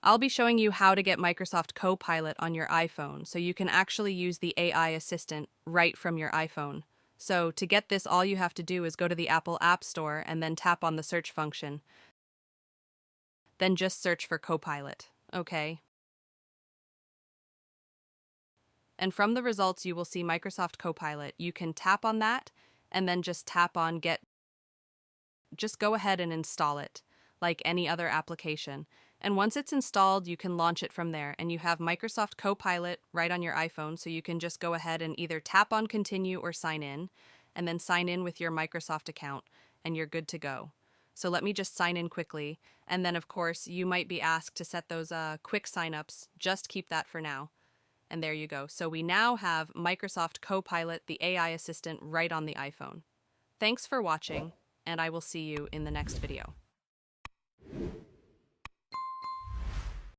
I'll be showing you how to get Microsoft Copilot on your iPhone so you can actually use the AI assistant right from your iPhone. So to get this, all you have to do is go to the Apple App Store and then tap on the search function. Then just search for Copilot, okay? And from the results, you will see Microsoft Copilot. You can tap on that and then just tap on Get. Just go ahead and install it like any other application. And once it's installed, you can launch it from there. And you have Microsoft Copilot right on your iPhone, so you can just go ahead and either tap on Continue or sign in, and then sign in with your Microsoft account, and you're good to go. So let me just sign in quickly. And then, of course, you might be asked to set those quick signups. Just keep that for now. And there you go. So we now have Microsoft Copilot, the AI assistant, right on the iPhone. Thanks for watching, and I will see you in the next video.